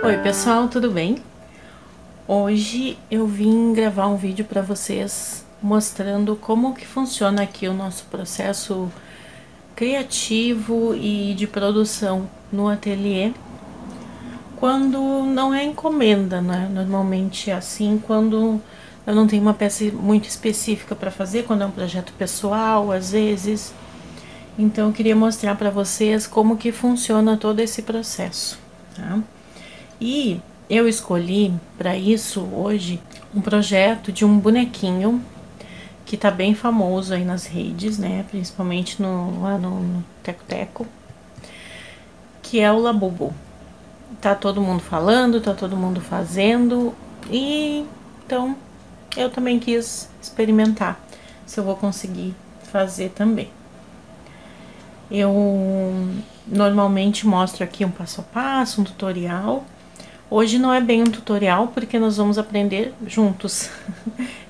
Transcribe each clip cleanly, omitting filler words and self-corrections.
Oi pessoal, tudo bem? Hoje eu vim gravar um vídeo para vocês mostrando como que funciona aqui o nosso processo criativo e de produção no ateliê quando não é encomenda, né? Normalmente é assim quando eu não tenho uma peça muito específica para fazer, quando é um projeto pessoal, às vezes. Então eu queria mostrar para vocês como que funciona todo esse processo, tá? E eu escolhi para isso hoje um projeto de um bonequinho que tá bem famoso aí nas redes, né? Principalmente lá no Teco Teco, que é o Labubu. Tá todo mundo falando, tá todo mundo fazendo, e então eu também quis experimentar se eu vou conseguir fazer também. Eu normalmente mostro aqui um passo a passo, um tutorial. Hoje não é bem um tutorial, porque nós vamos aprender juntos.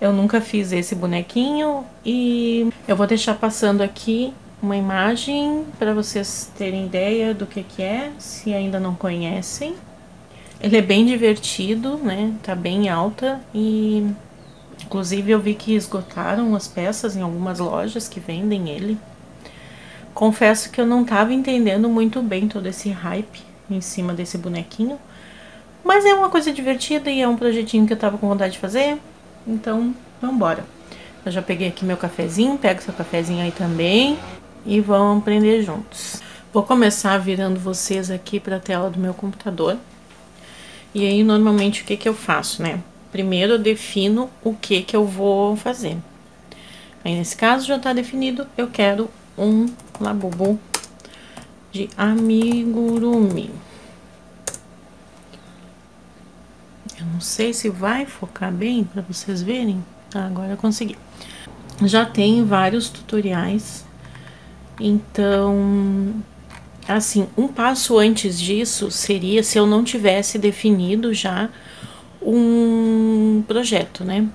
Eu nunca fiz esse bonequinho e eu vou deixar passando aqui uma imagem para vocês terem ideia do que é, se ainda não conhecem. Ele é bem divertido, né? Tá bem alta e inclusive eu vi que esgotaram as peças em algumas lojas que vendem ele. Confesso que eu não tava entendendo muito bem todo esse hype em cima desse bonequinho. Mas é uma coisa divertida e é um projetinho que eu tava com vontade de fazer, então vambora. Eu já peguei aqui meu cafezinho, pega seu cafezinho aí também e vamos aprender juntos. Vou começar virando vocês aqui para a tela do meu computador. E aí normalmente o que eu faço, né? Primeiro eu defino o que eu vou fazer. Aí nesse caso já tá definido, eu quero um Labubu de amigurumi. Eu não sei se vai focar bem para vocês verem. Agora eu consegui. Já tem vários tutoriais. Então, assim, um passo antes disso seria se eu não tivesse definido já um projeto, né?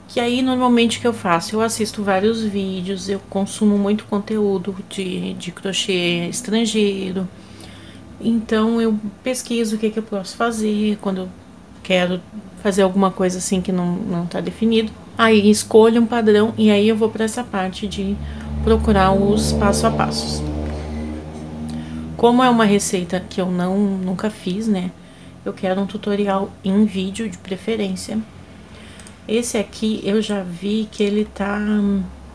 Que aí, normalmente, o que eu faço? Eu assisto vários vídeos, eu consumo muito conteúdo de crochê estrangeiro. Então, eu pesquiso o que eu posso fazer quando eu quero fazer alguma coisa assim que não tá definido. Aí escolho um padrão e aí eu vou para essa parte de procurar os passo a passos. Como é uma receita que eu nunca fiz, né? Eu quero um tutorial em vídeo de preferência. Esse aqui eu já vi que ele tá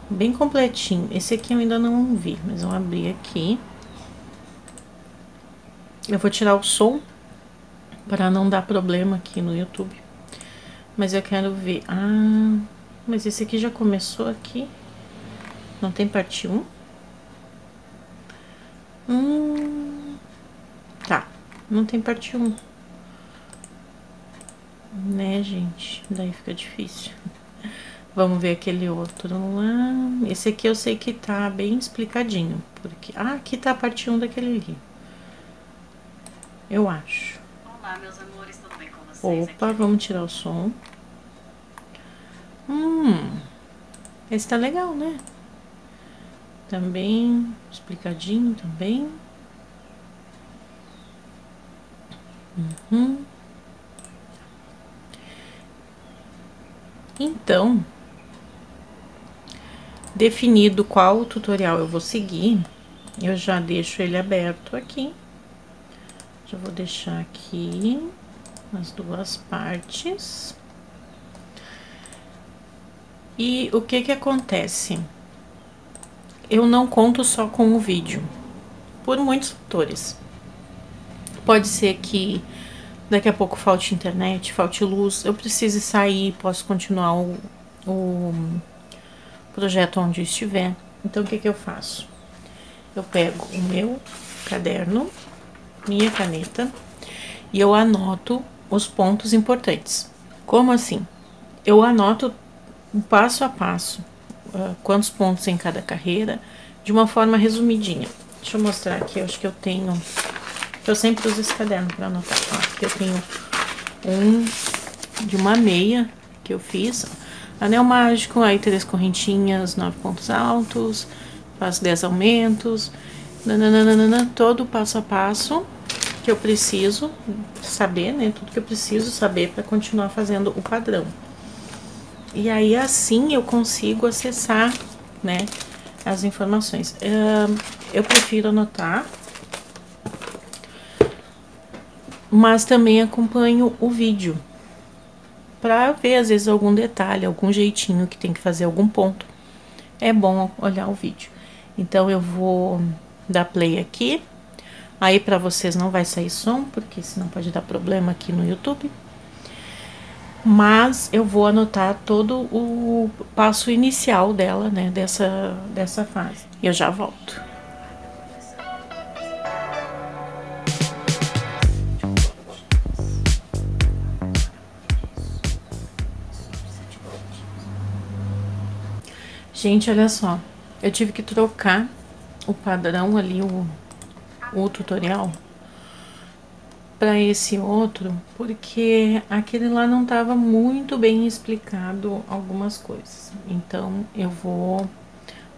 bem completinho. Esse aqui eu ainda não vi, mas eu abri aqui. Eu vou tirar o som para não dar problema aqui no YouTube. Mas eu quero ver. Ah, mas esse aqui já começou aqui. Não tem parte 1? Tá. Não tem parte 1. Né, gente? Daí fica difícil. Vamos ver aquele outro lá. Esse aqui eu sei que tá bem explicadinho. Porque... Ah, aqui tá a parte 1 daquele ali. Eu acho. Olá, meus amores, tudo bem com vocês? Opa, vamos tirar o som. Esse tá legal, né? Também explicadinho também. Então, definido qual tutorial eu vou seguir, eu já deixo ele aberto aqui. Já vou deixar aqui as duas partes. E o que acontece? Eu não conto só com o vídeo, por muitos fatores. Pode ser que daqui a pouco falte internet, falte luz, eu precise sair, posso continuar o projeto onde eu estiver. Então, o que eu faço? Eu pego o meu caderno, minha caneta, e eu anoto os pontos importantes. Como assim? Eu anoto passo a passo, quantos pontos em cada carreira, de uma forma resumidinha. Deixa eu mostrar aqui, eu acho que eu tenho... Eu sempre uso esse caderno para anotar. Ó, aqui eu tenho um de uma meia que eu fiz. Anel mágico, aí 3 correntinhas, 9 pontos altos, faço 10 aumentos, nananana, todo passo a passo. que eu preciso saber, né? Tudo que eu preciso saber para continuar fazendo o padrão. E aí, assim, eu consigo acessar, né, as informações. Eu prefiro anotar, mas também acompanho o vídeo para ver, às vezes, algum detalhe, algum jeitinho que tem que fazer algum ponto. É bom olhar o vídeo. Então, eu vou dar play aqui. Aí, para vocês não vai sair som, porque senão pode dar problema aqui no YouTube. Mas eu vou anotar todo o passo inicial dela, né, dessa fase. E eu já volto. Gente, olha só, eu tive que trocar o padrão ali, o tutorial, para esse outro, porque aquele lá não estava muito bem explicado algumas coisas. Então, eu vou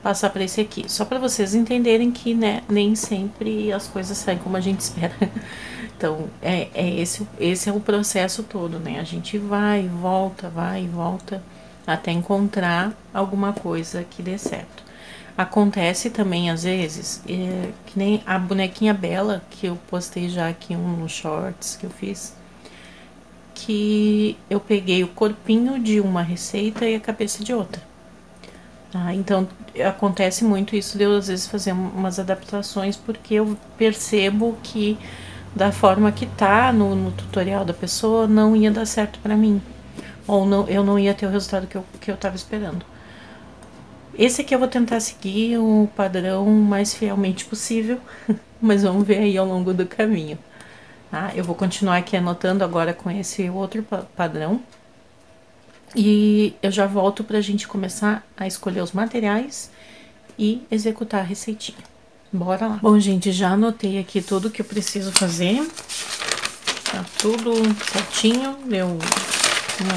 passar para esse aqui, só para vocês entenderem que, né, nem sempre as coisas saem como a gente espera. Então, esse é o processo todo, né? A gente vai e volta, até encontrar alguma coisa que dê certo. Acontece também, às vezes, que nem a bonequinha Bela, que eu postei já aqui nos shorts que eu fiz, que eu peguei o corpinho de uma receita e a cabeça de outra. Tá? Então, acontece muito isso de eu, às vezes, fazer umas adaptações, porque eu percebo que, da forma que tá no tutorial da pessoa, não ia dar certo pra mim. Ou não, eu não ia ter o resultado que eu tava esperando. Esse aqui eu vou tentar seguir o padrão mais fielmente possível, mas vamos ver aí ao longo do caminho. Tá? Eu vou continuar aqui anotando agora com esse outro padrão. E eu já volto pra gente começar a escolher os materiais e executar a receitinha. Bora lá. Bom, gente, já anotei aqui tudo que eu preciso fazer. Tá tudo certinho. Deu 1,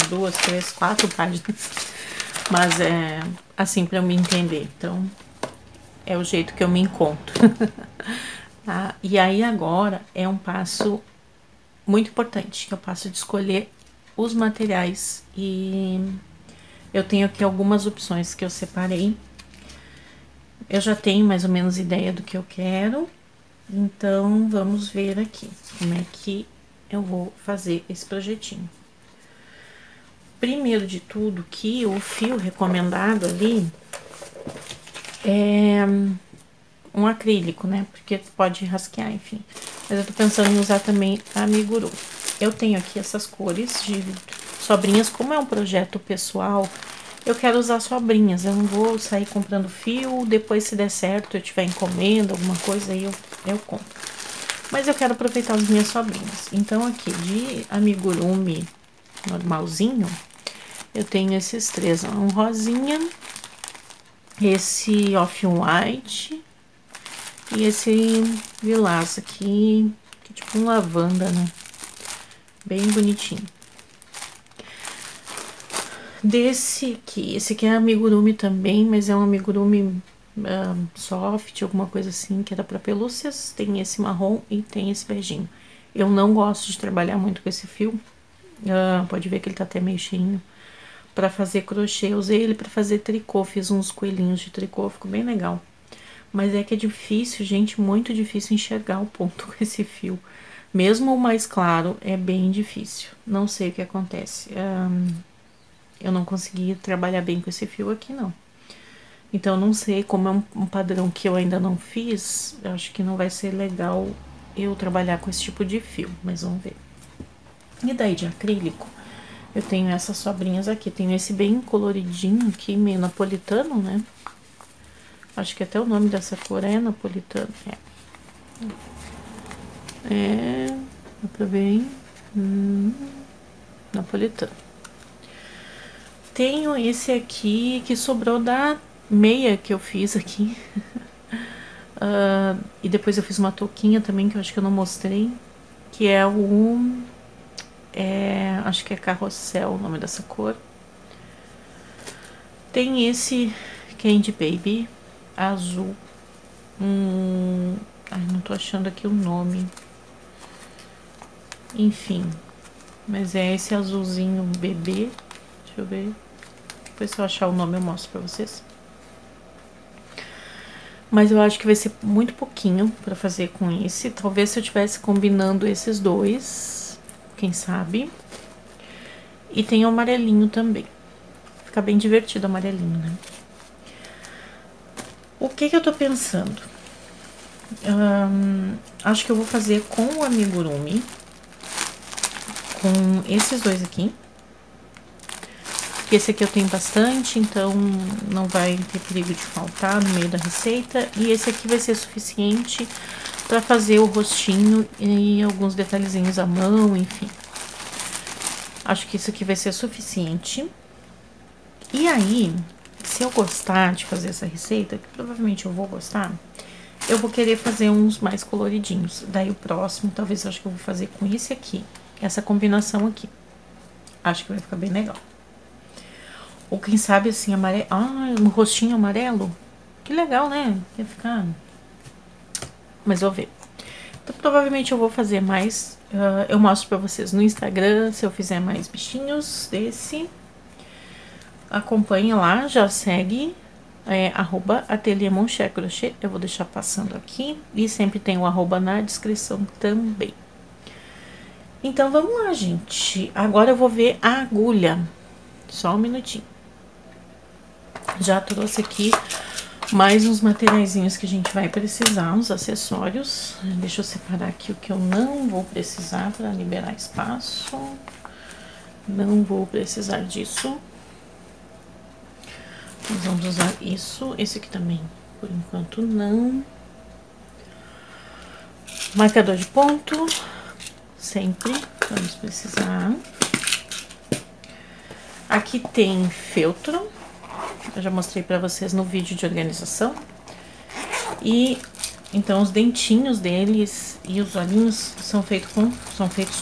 2, 3, 4 páginas. Mas é assim pra eu me entender. Então, é o jeito que eu me encontro. Tá? E aí agora é um passo muito importante, que é o passo de escolher os materiais. E eu tenho aqui algumas opções que eu separei. Eu já tenho mais ou menos ideia do que eu quero. Então, vamos ver aqui como é que eu vou fazer esse projetinho. Primeiro de tudo, que o fio recomendado ali é um acrílico, né? Porque pode rasquear, enfim. Mas eu tô pensando em usar também amigurumi. Eu tenho aqui essas cores de sobrinhas. Como é um projeto pessoal, eu quero usar sobrinhas. Eu não vou sair comprando fio. Depois, se der certo, eu tiver encomenda, alguma coisa, aí eu compro. Mas eu quero aproveitar as minhas sobrinhas. Então, aqui, de amigurumi normalzinho, eu tenho esses três. Um rosinha, esse off-white e esse lilás aqui, que é tipo um lavanda, né? Bem bonitinho. Desse aqui, esse aqui é amigurumi também, mas é um amigurumi soft, alguma coisa assim, que era pra pelúcias. Tem esse marrom e tem esse beijinho. Eu não gosto de trabalhar muito com esse fio. Pode ver que ele tá até meio cheinho. Pra fazer crochê, eu usei ele pra fazer tricô. Fiz uns coelhinhos de tricô, ficou bem legal. Mas é que é difícil, gente, muito difícil enxergar o ponto com esse fio. Mesmo o mais claro, é bem difícil. Não sei o que acontece. Eu não consegui trabalhar bem com esse fio aqui, não. Então, não sei, como é um padrão que eu ainda não fiz, eu acho que não vai ser legal eu trabalhar com esse tipo de fio, mas vamos ver. E daí, de acrílico, eu tenho essas sobrinhas aqui. Tenho esse bem coloridinho aqui, meio napolitano, né? Acho que até o nome dessa cor é napolitano. Dá pra ver, hein? Napolitano. Tenho esse aqui que sobrou da meia que eu fiz aqui. E depois eu fiz uma touquinha também, que eu acho que eu não mostrei. Que é o... acho que é Carrossel o nome dessa cor. Tem esse Candy Baby azul. Ai, não tô achando aqui o nome. enfim. Mas é esse azulzinho bebê. Deixa eu ver. Depois se eu achar o nome eu mostro pra vocês. Mas eu acho que vai ser muito pouquinho pra fazer com esse. Talvez se eu tivesse combinando esses dois, quem sabe. E tem o amarelinho também. Fica bem divertido o amarelinho, né? O que eu tô pensando? Acho que eu vou fazer com o amigurumi. Com esses dois aqui. Esse aqui eu tenho bastante, então não vai ter perigo de faltar no meio da receita. E esse aqui vai ser suficiente para fazer o rostinho e alguns detalhezinhos à mão, enfim. Acho que isso aqui vai ser suficiente. E aí, se eu gostar de fazer essa receita, que provavelmente eu vou gostar, eu vou querer fazer uns mais coloridinhos. Daí o próximo, talvez eu acho que eu vou fazer com esse aqui, essa combinação aqui. Acho que vai ficar bem legal. Ou quem sabe assim, amarelo. Ah, um rostinho amarelo. Que legal, né? Ia ficar. Mas eu vou ver. Então, provavelmente eu vou fazer mais. Eu mostro pra vocês no Instagram se eu fizer mais bichinhos desse. Acompanhe lá, já segue. @Ateliê Moncher Crochê. Eu vou deixar passando aqui. E sempre tem o @ na descrição também. Então, vamos lá, gente. Agora eu vou ver a agulha. Só um minutinho. Já trouxe aqui mais uns materiaizinhos que a gente vai precisar, uns acessórios. Deixa eu separar aqui o que eu não vou precisar para liberar espaço. Não vou precisar disso. Nós vamos usar isso. Esse aqui também, por enquanto, não. Marcador de ponto. Sempre vamos precisar. Aqui tem feltro. Eu já mostrei pra vocês no vídeo de organização. E então os dentinhos deles e os olhinhos são feitos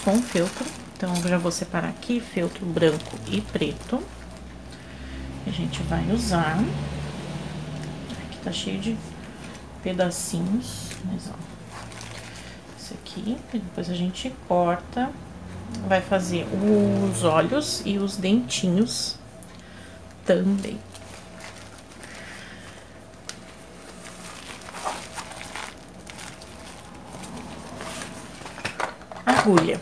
com feltro. Então eu já vou separar aqui feltro branco e preto. A gente vai usar. Aqui tá cheio de pedacinhos, mas ó. Esse aqui, depois a gente corta. Vai fazer os olhos e os dentinhos também. Agulha.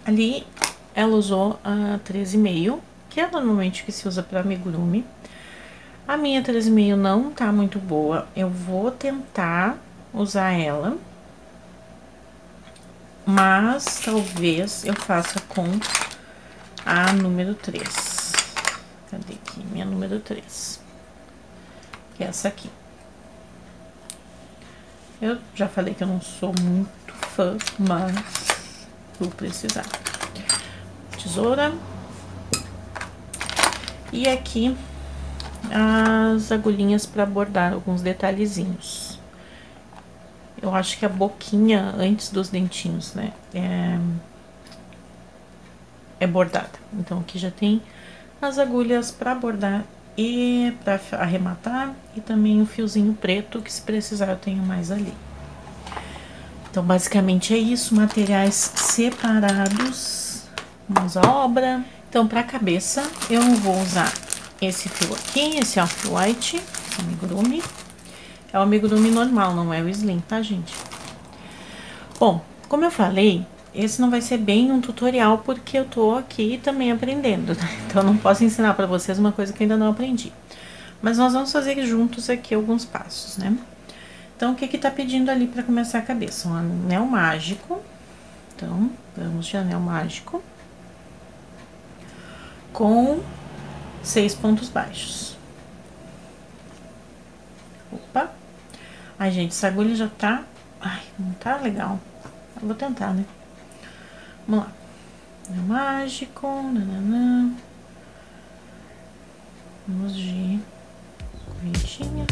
Ali ela usou a 13,5, que é normalmente o que se usa para amigurumi. A minha 13,5 não tá muito boa. Eu vou tentar usar ela, mas talvez eu faça com a número 3. Cadê aqui? Minha número 3. Que é essa aqui. Eu já falei que eu não sou muito fã, mas vou precisar. Tesoura. E aqui as agulhinhas para bordar alguns detalhezinhos. Eu acho que a boquinha antes dos dentinhos, né, é bordada. Então aqui já tem as agulhas para bordar e para arrematar, e também o fiozinho preto, que se precisar eu tenho mais ali. Então basicamente é isso, materiais separados, vamos à obra. Então para a cabeça eu vou usar esse fio aqui, esse off-white, esse amigurumi. É o amigurumi normal, não é o slim, tá, gente? Bom, como eu falei, esse não vai ser bem um tutorial, porque eu tô aqui também aprendendo, né? Então eu não posso ensinar pra vocês uma coisa que eu ainda não aprendi. Mas nós vamos fazer juntos aqui alguns passos, né? Então, o que que tá pedindo ali pra começar a cabeça? Um anel mágico. Então, vamos de anel mágico. Com 6 pontos baixos. Opa! Ai, gente, essa agulha já tá... Ai, não tá legal. Eu vou tentar, né? Vamos lá. Anel mágico. Nananã. Vamos de correntinha.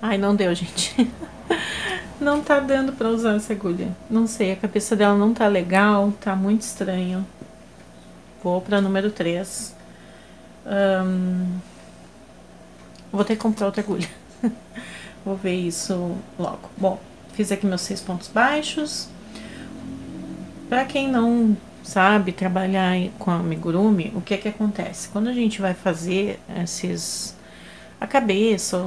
Ai, não deu, gente. Não tá dando pra usar essa agulha. Não sei, a cabeça dela não tá legal, tá muito estranho. Vou pra número 3. Vou ter que comprar outra agulha. Vou ver isso logo. Bom, fiz aqui meus 6 pontos baixos. Pra quem não sabe trabalhar com amigurumi, o que é que acontece? Quando a gente vai fazer a cabeça,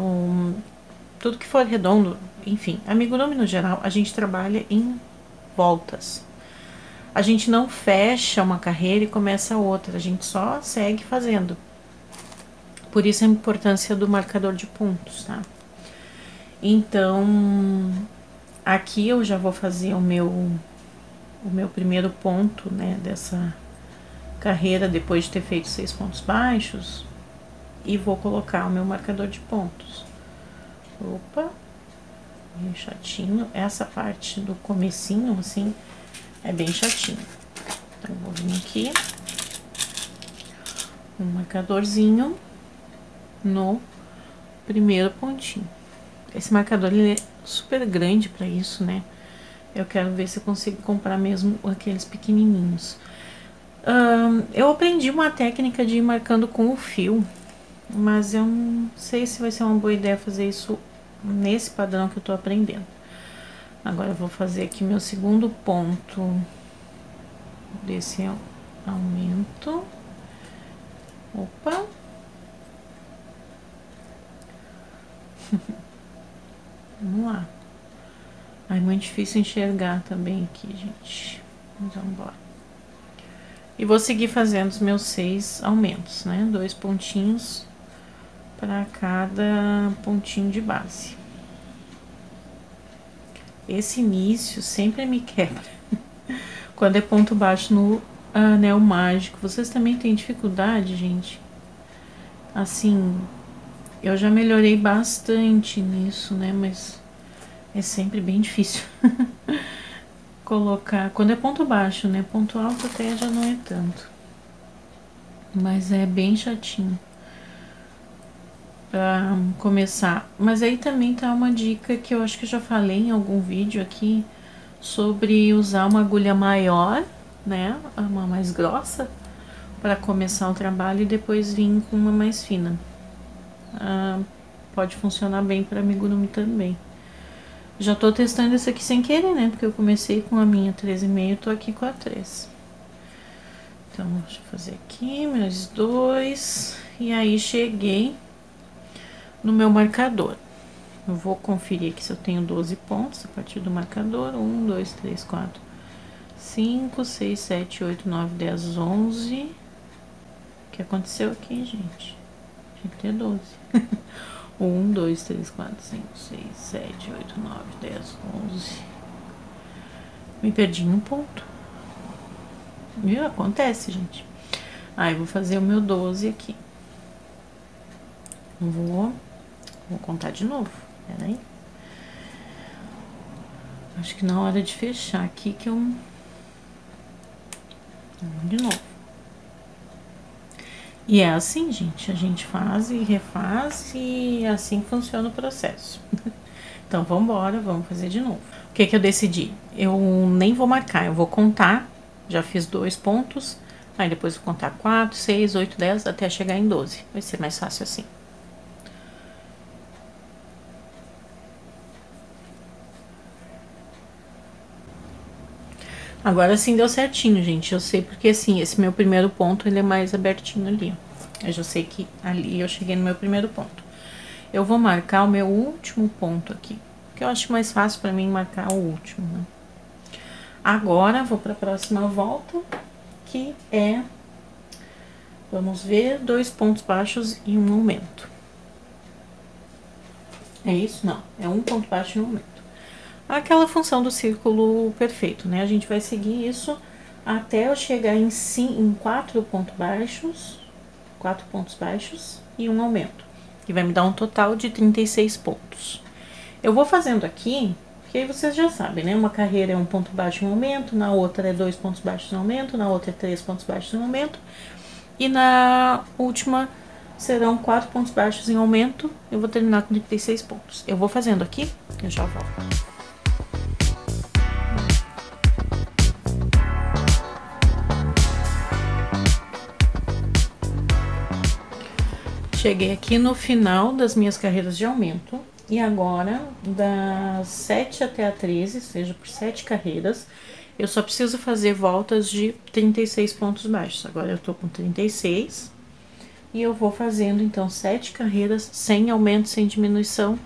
tudo que for redondo, enfim, amigurumi no geral, a gente trabalha em voltas. A gente não fecha uma carreira e começa outra, a gente só segue fazendo. Por isso a importância do marcador de pontos, tá? Então, aqui eu já vou fazer o meu primeiro ponto, né, dessa carreira, depois de ter feito 6 pontos baixos, e vou colocar o meu marcador de pontos. Opa, bem chatinho. Essa parte do comecinho, assim, é bem chatinho. Então, vou vir aqui, um marcadorzinho no primeiro pontinho. Esse marcador, ele é super grande pra isso, né? Eu quero ver se eu consigo comprar mesmo aqueles pequenininhos. Eu aprendi uma técnica de ir marcando com o fio, mas eu não sei se vai ser uma boa ideia fazer isso nesse padrão que eu tô aprendendo. Agora eu vou fazer aqui meu segundo ponto desse aumento. Opa! Vamos lá. Ai, muito difícil enxergar também aqui, gente. Mas vamos embora. E vou seguir fazendo os meus 6 aumentos, né? 2 pontinhos para cada pontinho de base. Esse início sempre me quebra. Quando é ponto baixo no anel mágico. Vocês também têm dificuldade, gente? Assim, eu já melhorei bastante nisso, né? Mas é sempre bem difícil colocar. Quando é ponto baixo, né? Ponto alto até já não é tanto. Mas é bem chatinho pra começar. Mas aí também tá uma dica que eu acho que eu já falei em algum vídeo aqui sobre usar uma agulha maior, né? Uma mais grossa para começar o trabalho e depois vir com uma mais fina. Pode funcionar bem para amigurumi também. Já tô testando isso aqui sem querer, né? Porque eu comecei com a minha 13,5, tô aqui com a 3. Então, deixa eu fazer aqui meus 2. E aí, cheguei no meu marcador. Eu vou conferir aqui se eu tenho 12 pontos a partir do marcador. 1, 2, 3, 4, 5, 6, 7, 8, 9, 10, 11. O que aconteceu aqui, gente? Tinha que ter 12. 1, 2, 3, 4, 5, 6, 7, 8, 9, 10, 11. Me perdi em um ponto. Viu? Acontece, gente. Aí, vou fazer o meu 12 aqui. Vou contar de novo. Peraí. Acho que na hora de fechar aqui que eu... Vamos de novo. E é assim, gente. A gente faz e refaz e assim funciona o processo. Então, vambora, vamos fazer de novo. O que que eu decidi? Eu nem vou marcar, eu vou contar. Já fiz 2 pontos. Aí, depois vou contar 4, 6, 8, 10, até chegar em 12. Vai ser mais fácil assim. Agora sim deu certinho, gente. Eu sei porque, assim, esse meu primeiro ponto, ele é mais abertinho ali, ó. Eu já sei que ali eu cheguei no meu primeiro ponto. Eu vou marcar o meu último ponto aqui, que eu acho mais fácil pra mim marcar o último, né? Agora, vou pra próxima volta, que é... Vamos ver, 2 pontos baixos e um aumento. É isso? Não, é 1 ponto baixo e um aumento. Aquela função do círculo perfeito, né? A gente vai seguir isso até eu chegar em 4 pontos baixos, 4 pontos baixos e um aumento, que vai me dar um total de 36 pontos. Eu vou fazendo aqui, porque aí vocês já sabem, né? Uma carreira é 1 ponto baixo e um aumento, na outra é 2 pontos baixos e um aumento, na outra é 3 pontos baixos e um aumento, e na última serão 4 pontos baixos em aumento. Eu vou terminar com 36 pontos. Eu vou fazendo aqui, eu já volto. Cheguei aqui no final das minhas carreiras de aumento. E agora, das 7 até a 13, seja por 7 carreiras, eu só preciso fazer voltas de 36 pontos baixos. Agora eu tô com 36. E eu vou fazendo, então, 7 carreiras sem aumento, sem diminuição,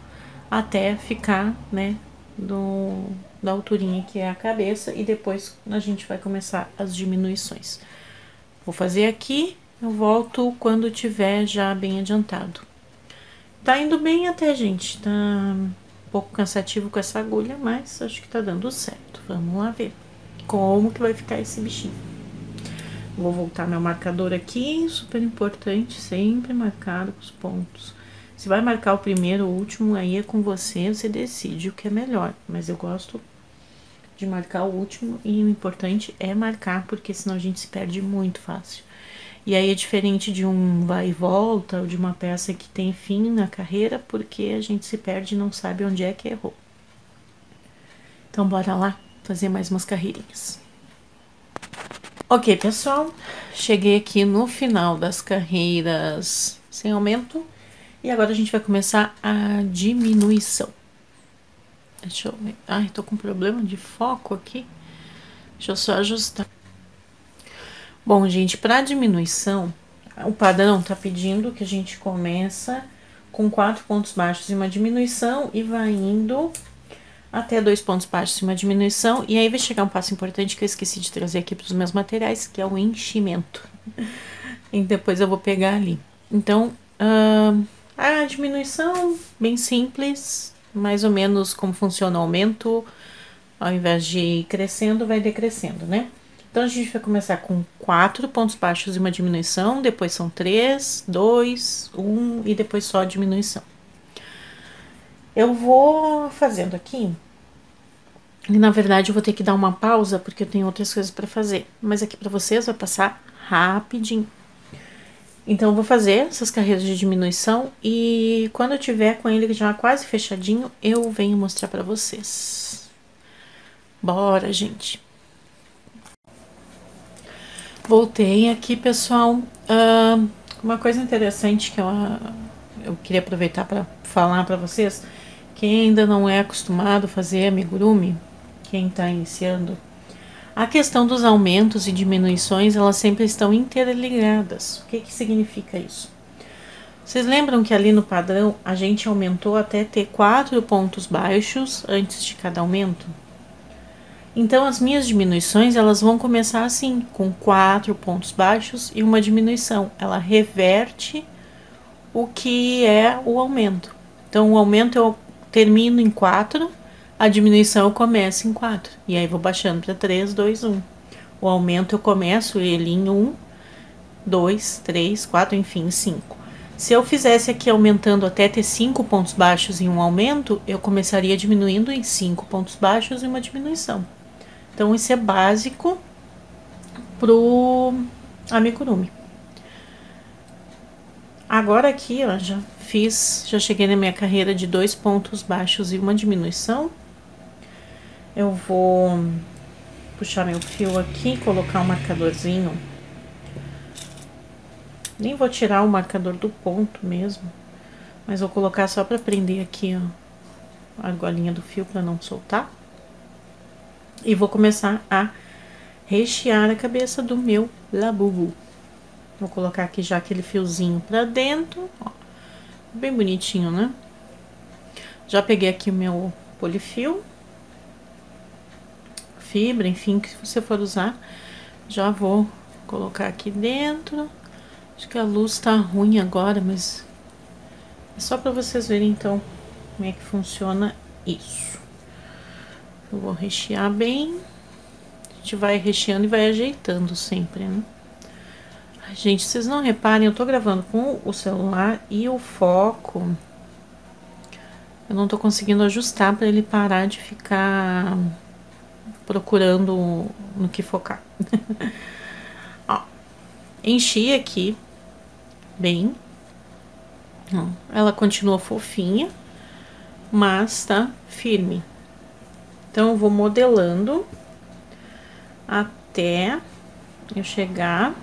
até ficar, né, da alturinha que é a cabeça. E depois a gente vai começar as diminuições. Vou fazer aqui, eu volto quando tiver já bem adiantado. Tá indo bem até, gente. Tá um pouco cansativo com essa agulha, mas acho que tá dando certo. Vamos lá ver como que vai ficar esse bichinho. Vou voltar meu marcador aqui, super importante, sempre marcado com os pontos. Se vai marcar o primeiro ou o último, aí é com você, você decide o que é melhor. Mas eu gosto de marcar o último e o importante é marcar, porque senão a gente se perde muito fácil. E aí é diferente de um vai e volta, ou de uma peça que tem fim na carreira, porque a gente se perde e não sabe onde é que errou. Então, bora lá fazer mais umas carreirinhas. Ok, pessoal, cheguei aqui no final das carreiras sem aumento. E agora a gente vai começar a diminuição. Deixa eu ver. Ai, tô com problema de foco aqui. Deixa eu só ajustar. Bom, gente, para diminuição, o padrão tá pedindo que a gente começa com 4 pontos baixos e uma diminuição e vai indo até 2 pontos baixos e uma diminuição. E aí vai chegar um passo importante que eu esqueci de trazer aqui para os meus materiais, que é o enchimento. E depois eu vou pegar ali. Então, a diminuição, bem simples, mais ou menos como funciona o aumento. Ao invés de ir crescendo, vai decrescendo, né? Então, a gente vai começar com 4 pontos baixos e uma diminuição, depois são 3, 2, 1 e depois só a diminuição. Eu vou fazendo aqui, e na verdade eu vou ter que dar uma pausa, porque eu tenho outras coisas para fazer. Mas aqui para vocês vai passar rapidinho. Então, eu vou fazer essas carreiras de diminuição e quando eu tiver com ele já quase fechadinho, eu venho mostrar para vocês. Bora, gente! Voltei aqui, pessoal. Uma coisa interessante que eu queria aproveitar para falar para vocês, quem ainda não é acostumado a fazer amigurumi, quem está iniciando, a questão dos aumentos e diminuições, elas sempre estão interligadas. O que que significa isso? Vocês lembram que ali no padrão a gente aumentou até ter 4 pontos baixos antes de cada aumento? Então, as minhas diminuições, elas vão começar assim, com 4 pontos baixos e uma diminuição. Ela reverte o que é o aumento. Então, o aumento eu termino em 4, a diminuição eu começo em 4. E aí, vou baixando para 3, 2, 1. O aumento eu começo ele em 1, 2, 3, 4, enfim, 5. Se eu fizesse aqui aumentando até ter 5 pontos baixos em um aumento, eu começaria diminuindo em 5 pontos baixos e uma diminuição. Então, isso é básico pro amigurumi. Agora aqui, ó, já cheguei na minha carreira de 2 pontos baixos e uma diminuição. Eu vou puxar meu fio aqui, colocar um marcadorzinho. Nem vou tirar o marcador do ponto mesmo, mas vou colocar só para prender aqui, ó, a argolinha do fio para não soltar. E vou começar a rechear a cabeça do meu labubu. Vou colocar aqui já aquele fiozinho pra dentro, ó, bem bonitinho, né? Já peguei aqui o meu polifio, fibra, enfim, que você for usar. Já vou colocar aqui dentro. Acho que a luz tá ruim agora, mas é só pra vocês verem, então, como é que funciona isso. Eu vou rechear bem. A gente vai recheando e vai ajeitando sempre, né? Ai, gente, vocês não reparem, eu tô gravando com o celular e o foco eu não tô conseguindo ajustar pra ele parar de ficar procurando no que focar. Ó, enchi aqui bem. Ó, ela continua fofinha, mas tá firme. Então, eu vou modelando até eu chegar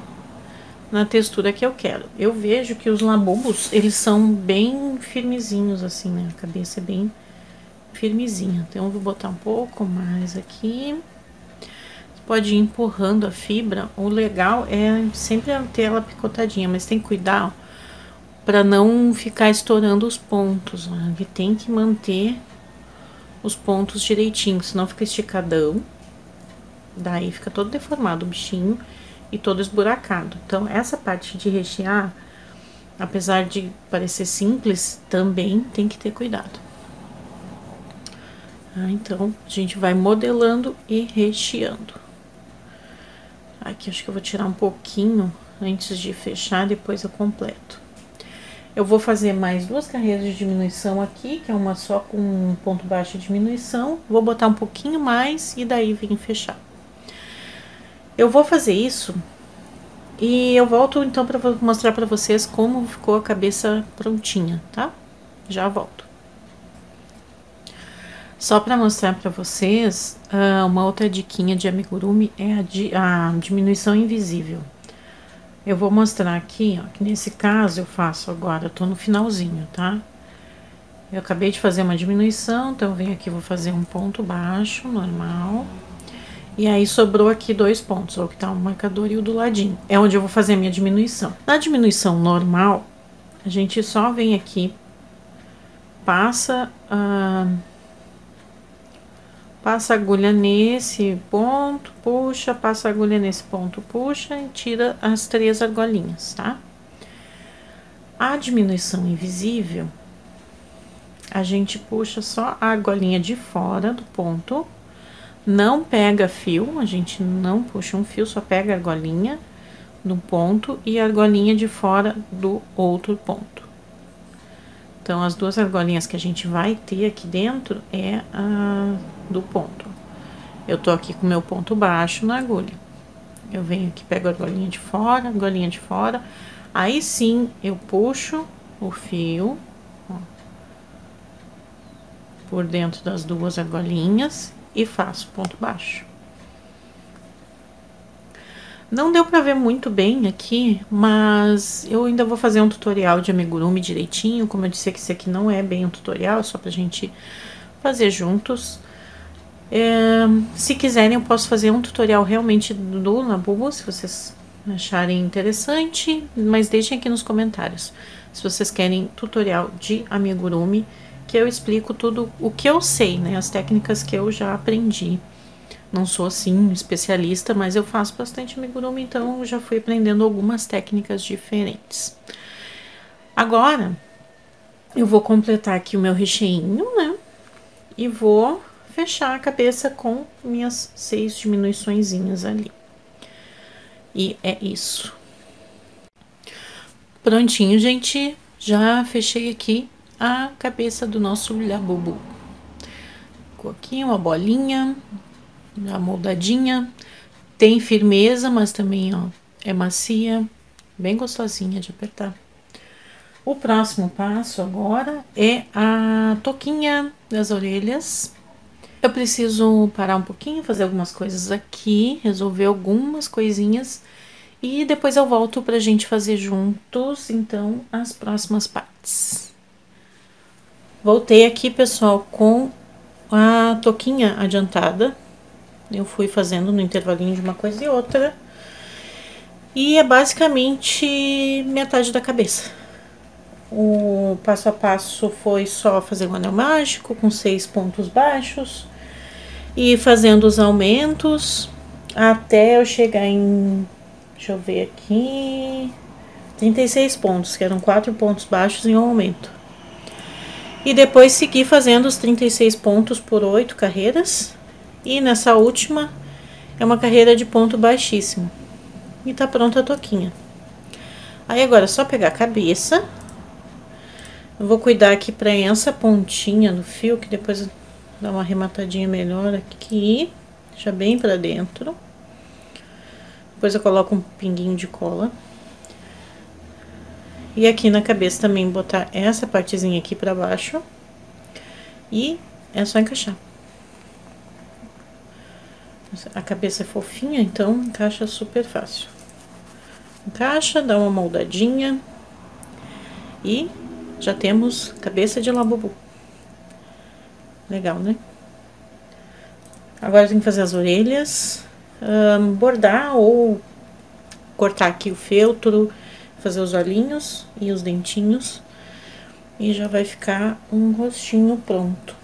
na textura que eu quero. Eu vejo que os labubos, eles são bem firmezinhos assim, né? A cabeça é bem firmezinha. Então, eu vou botar um pouco mais aqui. Você pode ir empurrando a fibra. O legal é sempre ter ela picotadinha, mas tem que cuidar para não ficar estourando os pontos. Né? E tem que manter os pontos direitinho, senão fica esticadão. Daí fica todo deformado o bichinho e todo esburacado. Então, essa parte de rechear, apesar de parecer simples, também tem que ter cuidado. Então, a gente vai modelando e recheando. Aqui, acho que eu vou tirar um pouquinho antes de fechar, depois eu completo. Eu vou fazer mais 2 carreiras de diminuição aqui, que é uma só com um ponto baixo de diminuição. Vou botar um pouquinho mais e daí vem fechar. Eu vou fazer isso e eu volto então para mostrar para vocês como ficou a cabeça prontinha, tá? Já volto. Só para mostrar para vocês, uma outra diquinha de amigurumi é a diminuição invisível. Eu vou mostrar aqui, ó, que nesse caso eu faço agora, eu tô no finalzinho, tá? Eu acabei de fazer uma diminuição, então eu venho aqui, vou fazer um ponto baixo, normal. E aí, sobrou aqui 2 pontos, ó, que tá o marcador e o do ladinho. É onde eu vou fazer a minha diminuição. Na diminuição normal, a gente só vem aqui, passa a agulha nesse ponto, puxa, passa a agulha nesse ponto, puxa e tira as 3 argolinhas, tá? A diminuição invisível, a gente puxa só a argolinha de fora do ponto. Não pega fio, a gente não puxa um fio, só pega a argolinha do ponto e a argolinha de fora do outro ponto. Então, as 2 argolinhas que a gente vai ter aqui dentro é a do ponto. Eu tô aqui com o meu ponto baixo na agulha. Eu venho aqui, pego a argolinha de fora, aí sim eu puxo o fio, ó, por dentro das 2 argolinhas e faço ponto baixo. Não deu pra ver muito bem aqui, mas eu ainda vou fazer um tutorial de amigurumi direitinho. Como eu disse que esse aqui não é bem um tutorial, é só pra gente fazer juntos. Se quiserem, eu posso fazer um tutorial realmente do labubu, se vocês acharem interessante, mas deixem aqui nos comentários se vocês querem tutorial de amigurumi, que eu explico tudo o que eu sei, né? As técnicas que eu já aprendi. Não sou, assim, especialista, mas eu faço bastante amigurumi, então eu já fui aprendendo algumas técnicas diferentes. Agora, eu vou completar aqui o meu recheinho, né? E vou fechar a cabeça com minhas 6 diminuiçõezinhas ali. E é isso. Prontinho, gente. Já fechei aqui a cabeça do nosso labubu. Ficou aqui uma bolinha, já moldadinha. Tem firmeza, mas também, ó, é macia, bem gostosinha de apertar. O próximo passo agora é a touquinha das orelhas. Eu preciso parar um pouquinho, fazer algumas coisas aqui, resolver algumas coisinhas. E depois eu volto pra gente fazer juntos, então, as próximas partes. Voltei aqui, pessoal, com a touquinha adiantada. Eu fui fazendo no intervalinho de uma coisa e outra. E é basicamente metade da cabeça. O passo a passo foi só fazer um anel mágico com 6 pontos baixos. E fazendo os aumentos até eu chegar em... Deixa eu ver aqui... 36 pontos, que eram 4 pontos baixos em um aumento. E depois seguir fazendo os 36 pontos por 8 carreiras. E nessa última é uma carreira de ponto baixíssimo. E tá pronta a touquinha. Aí agora é só pegar a cabeça. Eu vou cuidar aqui pra essa pontinha do fio, que depois dá uma arrematadinha melhor aqui. Deixa bem pra dentro. Depois eu coloco um pinguinho de cola. E aqui na cabeça também botar essa partezinha aqui pra baixo. E é só encaixar. A cabeça é fofinha, então encaixa super fácil. Encaixa, dá uma moldadinha e já temos cabeça de Labubu. Legal, né? Agora tem que fazer as orelhas, bordar ou cortar aqui o feltro, fazer os olhinhos e os dentinhos. E já vai ficar um rostinho pronto.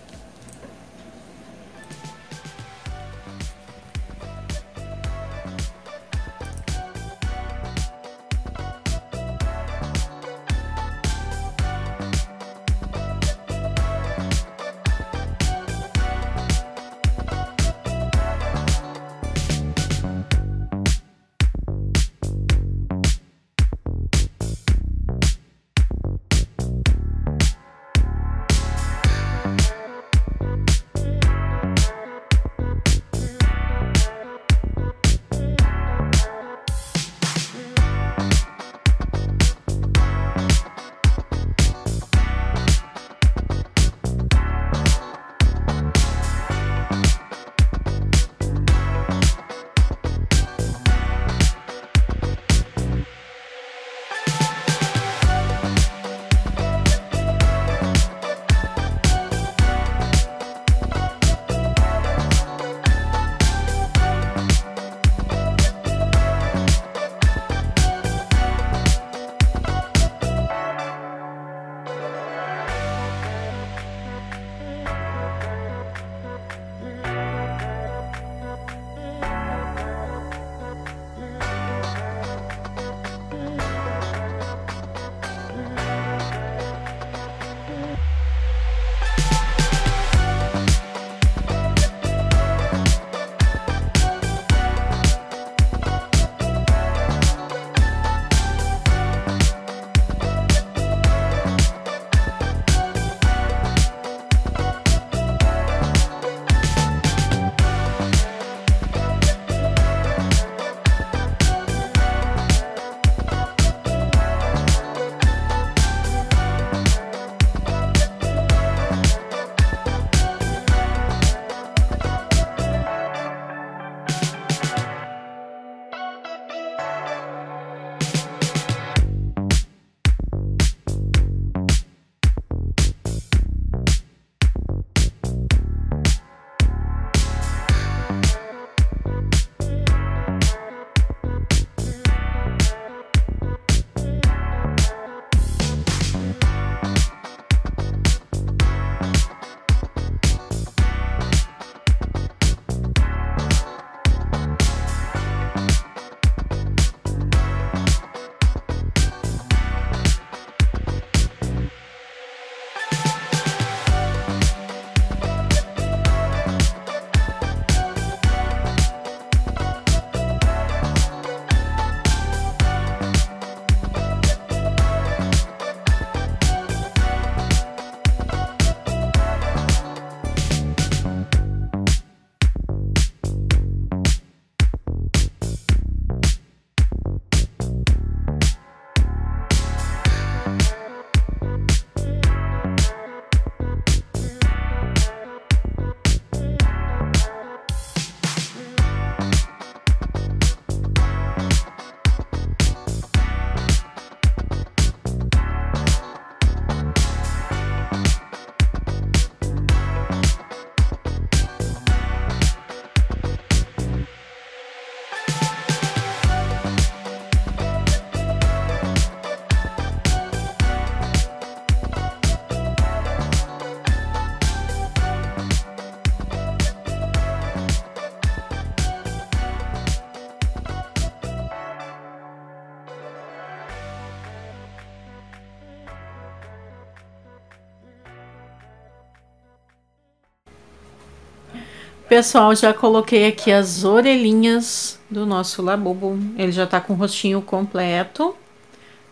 Pessoal, já coloquei aqui as orelhinhas do nosso Labubu. Ele já tá com o rostinho completo.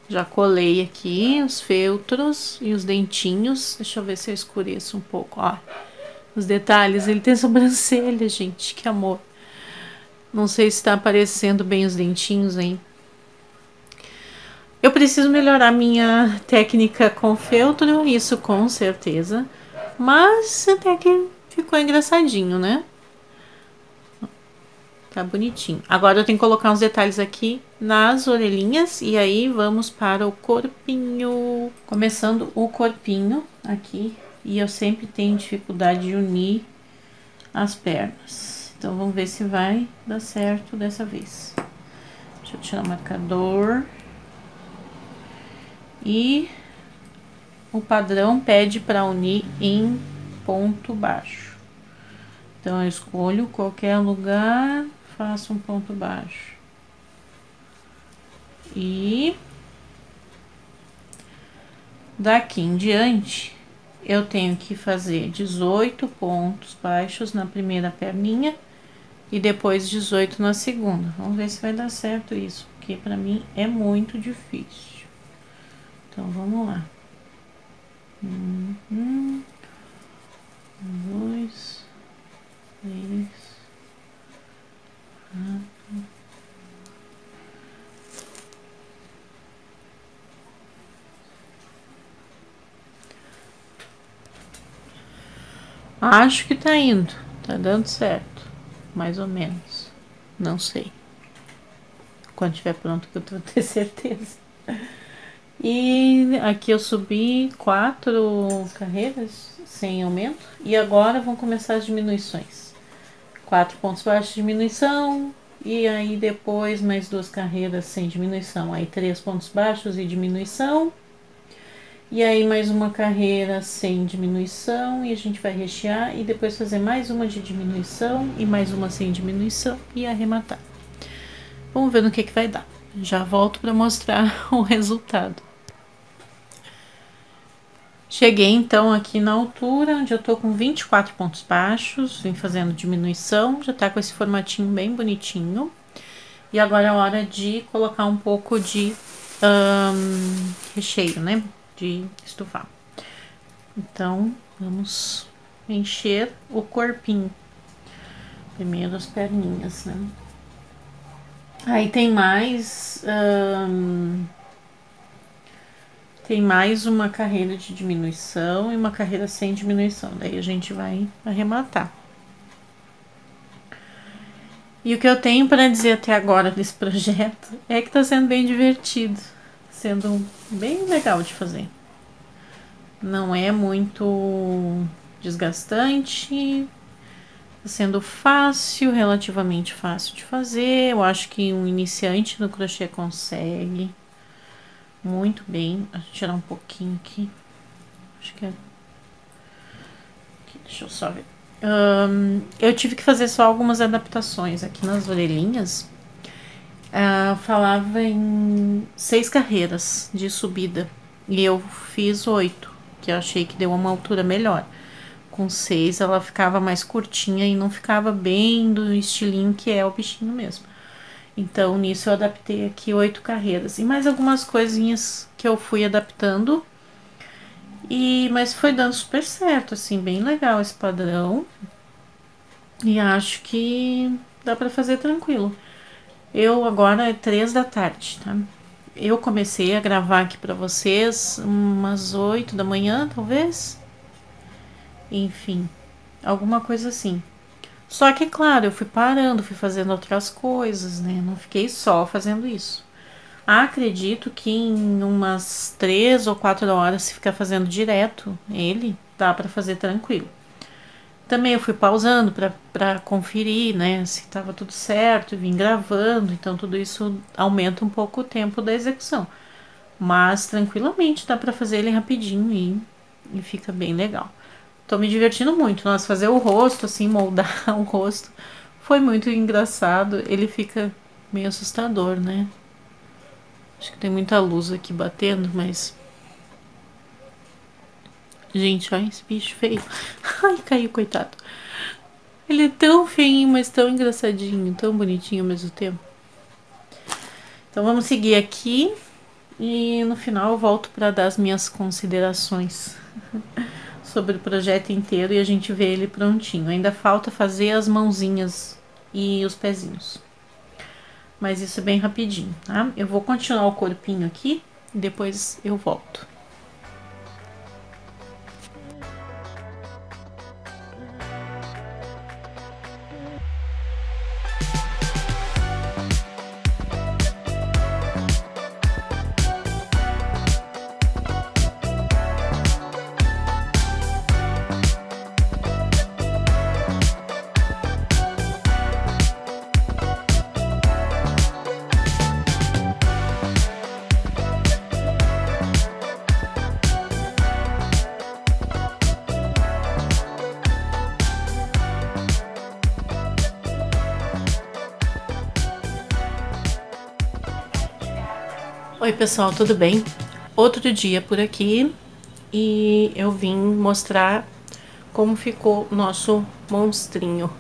Já colei aqui os feltros e os dentinhos. Deixa eu ver se eu escureço um pouco, ó. Os detalhes. Ele tem sobrancelha, gente. Que amor. Não sei se tá aparecendo bem os dentinhos, hein? Eu preciso melhorar minha técnica com feltro, isso com certeza. Mas até que ficou engraçadinho, né? Tá bonitinho. Agora eu tenho que colocar uns detalhes aqui nas orelhinhas e aí vamos para o corpinho. Começando o corpinho aqui, e eu sempre tenho dificuldade de unir as pernas. Então vamos ver se vai dar certo dessa vez. Deixa eu tirar o marcador. E o padrão pede para unir em ponto baixo. Então eu escolho qualquer lugar, faço um ponto baixo. E daqui em diante eu tenho que fazer 18 pontos baixos na primeira perninha e depois 18 na segunda. Vamos ver se vai dar certo isso, porque para mim é muito difícil. Então vamos lá. 2, 3, 4. Acho que tá indo, tá dando certo, mais ou menos, não sei. Quando estiver pronto que eu vou ter certeza. E aqui eu subi 4 carreiras sem aumento e agora vão começar as diminuições. 4 pontos baixos de diminuição e aí depois mais 2 carreiras sem diminuição. Aí 3 pontos baixos e diminuição. E aí mais uma carreira sem diminuição e a gente vai rechear e depois fazer mais uma de diminuição e mais uma sem diminuição e arrematar. Vamos ver no que vai dar. Já volto para mostrar o resultado. Cheguei então aqui na altura onde eu tô com 24 pontos baixos, vim fazendo diminuição, já tá com esse formatinho bem bonitinho. E agora é a hora de colocar um pouco de recheio, né? De estufar. Então, vamos encher o corpinho. Primeiro as perninhas, né? Aí tem mais uma carreira de diminuição e uma carreira sem diminuição. Daí a gente vai arrematar. E o que eu tenho para dizer até agora desse projeto é que tá sendo bem divertido. Sendo bem legal de fazer. Não é muito desgastante, tá sendo fácil, relativamente fácil de fazer. Eu acho que um iniciante no crochê consegue muito bem. Vou tirar um pouquinho aqui. Acho que é. Aqui, deixa eu só ver. Eu tive que fazer só algumas adaptações aqui nas orelhinhas. Falava em 6 carreiras de subida e eu fiz 8, que eu achei que deu uma altura melhor. Com 6 ela ficava mais curtinha e não ficava bem do estilinho que é o bichinho mesmo. Então nisso eu adaptei aqui 8 carreiras e mais algumas coisinhas que eu fui adaptando. Mas foi dando super certo, assim, bem legal esse padrão. E acho que dá pra fazer tranquilo. Agora é 3 da tarde, tá? Eu comecei a gravar aqui pra vocês umas 8 da manhã, talvez. Enfim, alguma coisa assim. Só que, claro, eu fui parando, fui fazendo outras coisas, né? Não fiquei só fazendo isso. Acredito que em umas 3 ou 4 horas, se ficar fazendo direto ele, dá pra fazer tranquilo. Também eu fui pausando pra conferir, né, se tava tudo certo, vim gravando, então tudo isso aumenta um pouco o tempo da execução. Mas tranquilamente dá pra fazer ele rapidinho e fica bem legal. Tô me divertindo muito, nossa, fazer o rosto, assim, moldar o rosto, foi muito engraçado. Ele fica meio assustador, né? Acho que tem muita luz aqui batendo, mas... Gente, olha esse bicho feio. Ai, caiu, coitado. Ele é tão feinho, mas tão engraçadinho, tão bonitinho ao mesmo tempo. Então vamos seguir aqui e no final eu volto para dar as minhas considerações sobre o projeto inteiro e a gente vê ele prontinho. Ainda falta fazer as mãozinhas e os pezinhos. Mas isso é bem rapidinho, tá? Eu vou continuar o corpinho aqui e depois eu volto. Oi pessoal, tudo bem? Outro dia por aqui e eu vim mostrar como ficou o nosso monstrinho.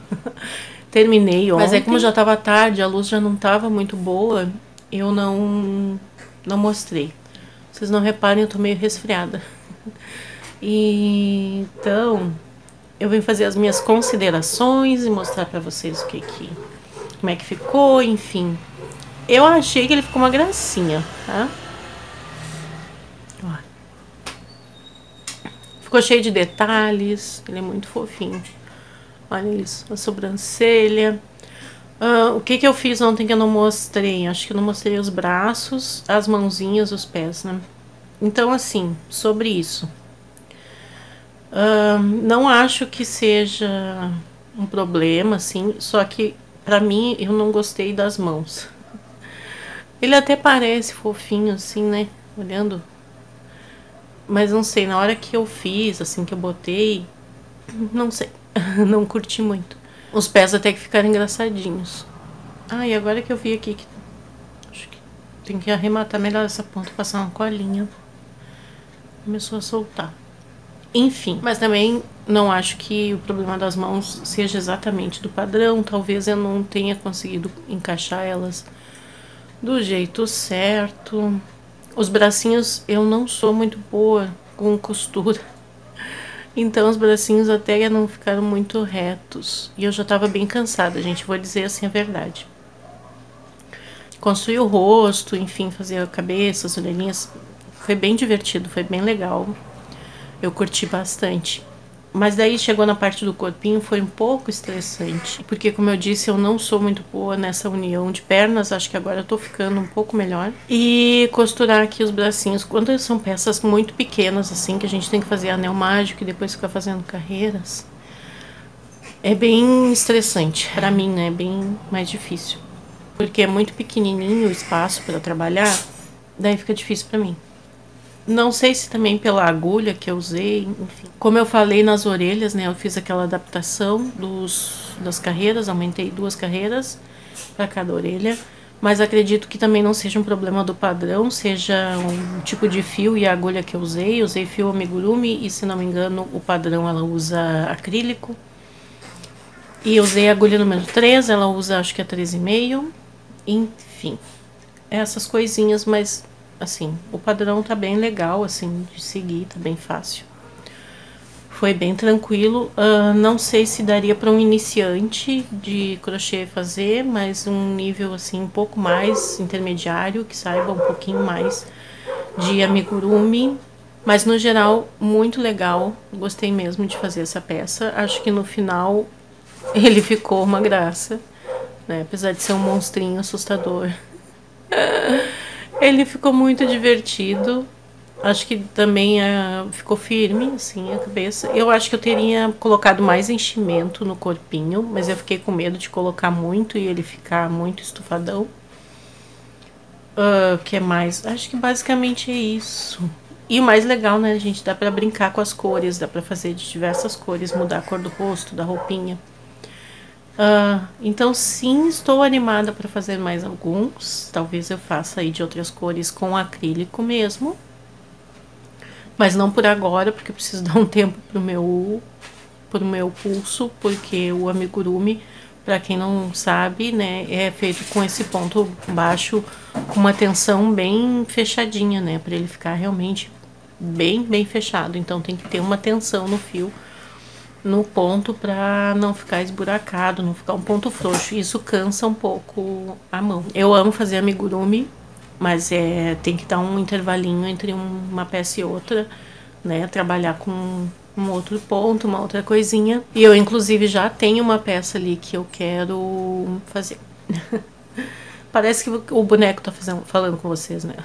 Terminei ontem, mas é como já tava tarde, a luz já não tava muito boa, eu não mostrei. Vocês não reparem, eu tô meio resfriada. E então, eu vim fazer as minhas considerações e mostrar pra vocês como é que ficou, enfim. Eu achei que ele ficou uma gracinha, tá? Ó. Ficou cheio de detalhes, ele é muito fofinho. Olha isso, a sobrancelha. O que eu fiz ontem que eu não mostrei? Acho que eu não mostrei os braços, as mãozinhas, os pés, né? Então, assim, sobre isso. Não acho que seja um problema, assim, só que pra mim eu não gostei das mãos. Ele até parece fofinho, assim, né? Olhando. Mas não sei, na hora que eu fiz, assim, que eu botei, não sei, não curti muito. Os pés até que ficaram engraçadinhos. Ah, e agora que eu vi aqui que acho que tem que arrematar melhor essa ponta, passar uma colinha. Começou a soltar. Enfim, mas também não acho que o problema das mãos seja exatamente do padrão. Talvez eu não tenha conseguido encaixar elas do jeito certo. Os bracinhos eu não sou muito boa com costura. Então os bracinhos até não ficaram muito retos. E eu já tava bem cansada, gente, vou dizer assim a verdade. Construir o rosto, enfim, fazer a cabeça, as orelhinhas. Foi bem divertido, foi bem legal. Eu curti bastante. Mas daí chegou na parte do corpinho, foi um pouco estressante. Porque, como eu disse, eu não sou muito boa nessa união de pernas. Acho que agora eu tô ficando um pouco melhor. E costurar aqui os bracinhos. Quando são peças muito pequenas, assim, que a gente tem que fazer anel mágico e depois ficar fazendo carreiras, é bem estressante. Pra mim, né? É bem mais difícil. Porque é muito pequenininho o espaço pra trabalhar. Daí fica difícil pra mim. Não sei se também pela agulha que eu usei, enfim. Como eu falei nas orelhas, né, eu fiz aquela adaptação das carreiras, aumentei 2 carreiras para cada orelha. Mas acredito que também não seja um problema do padrão, seja um tipo de fio e a agulha que eu usei. Usei fio amigurumi e, se não me engano, o padrão ela usa acrílico. E usei a agulha número 3, ela usa acho que é 3,5. Enfim, essas coisinhas, mas... assim, o padrão tá bem legal, assim, de seguir, tá bem fácil. Foi bem tranquilo. Não sei se daria para um iniciante de crochê fazer, mas um nível, assim, um pouco mais intermediário, que saiba um pouquinho mais de amigurumi. Mas, no geral, muito legal. Gostei mesmo de fazer essa peça. Acho que no final ele ficou uma graça, né? Apesar de ser um monstrinho assustador. Ele ficou muito divertido. Acho que também ficou firme, assim, a cabeça. Eu acho que eu teria colocado mais enchimento no corpinho, mas eu fiquei com medo de colocar muito e ele ficar muito estufadão. O que mais? Acho que basicamente é isso. E o mais legal, né, gente? Dá pra brincar com as cores, dá pra fazer de diversas cores, mudar a cor do rosto, da roupinha. Então sim, estou animada para fazer mais alguns. Talvez eu faça aí de outras cores com acrílico mesmo. Mas não por agora, porque eu preciso dar um tempo pro meu pulso, porque o amigurumi, para quem não sabe, né, é feito com esse ponto baixo, com uma tensão bem fechadinha, né, para ele ficar realmente bem fechado. Então tem que ter uma tensão no fio, no ponto, para não ficar esburacado, não ficar um ponto frouxo. Isso cansa um pouco a mão. Eu amo fazer amigurumi, mas tem que dar um intervalinho entre uma peça e outra, né? Trabalhar com um outro ponto, uma outra coisinha. E eu, inclusive, já tenho uma peça ali que eu quero fazer. Parece que o boneco tá falando com vocês, né?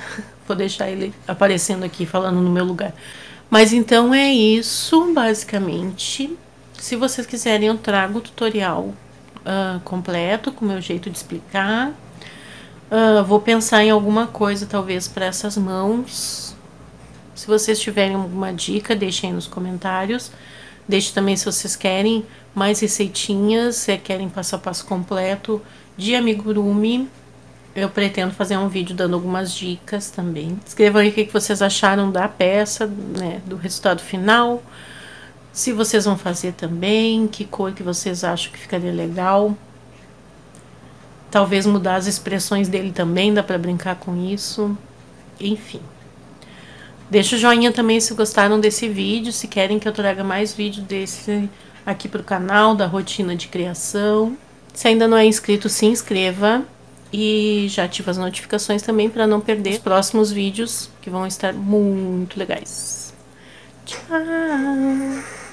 Vou deixar ele aparecendo aqui, falando no meu lugar. Mas então é isso, basicamente. Se vocês quiserem, eu trago o tutorial completo, com o meu jeito de explicar. Vou pensar em alguma coisa, talvez, para essas mãos. Se vocês tiverem alguma dica, deixem aí nos comentários. Deixe também se vocês querem mais receitinhas, se querem passo a passo completo de amigurumi. eu pretendo fazer um vídeo dando algumas dicas também. Escrevam aí o que vocês acharam da peça, né, do resultado final. Se vocês vão fazer também, que cor que vocês acham que ficaria legal. Talvez mudar as expressões dele também, dá pra brincar com isso. Enfim. Deixa o joinha também se gostaram desse vídeo, se querem que eu traga mais vídeo desse aqui pro canal, da rotina de criação. Se ainda não é inscrito, se inscreva e já ativa as notificações também para não perder os próximos vídeos que vão estar muito legais. Tchau!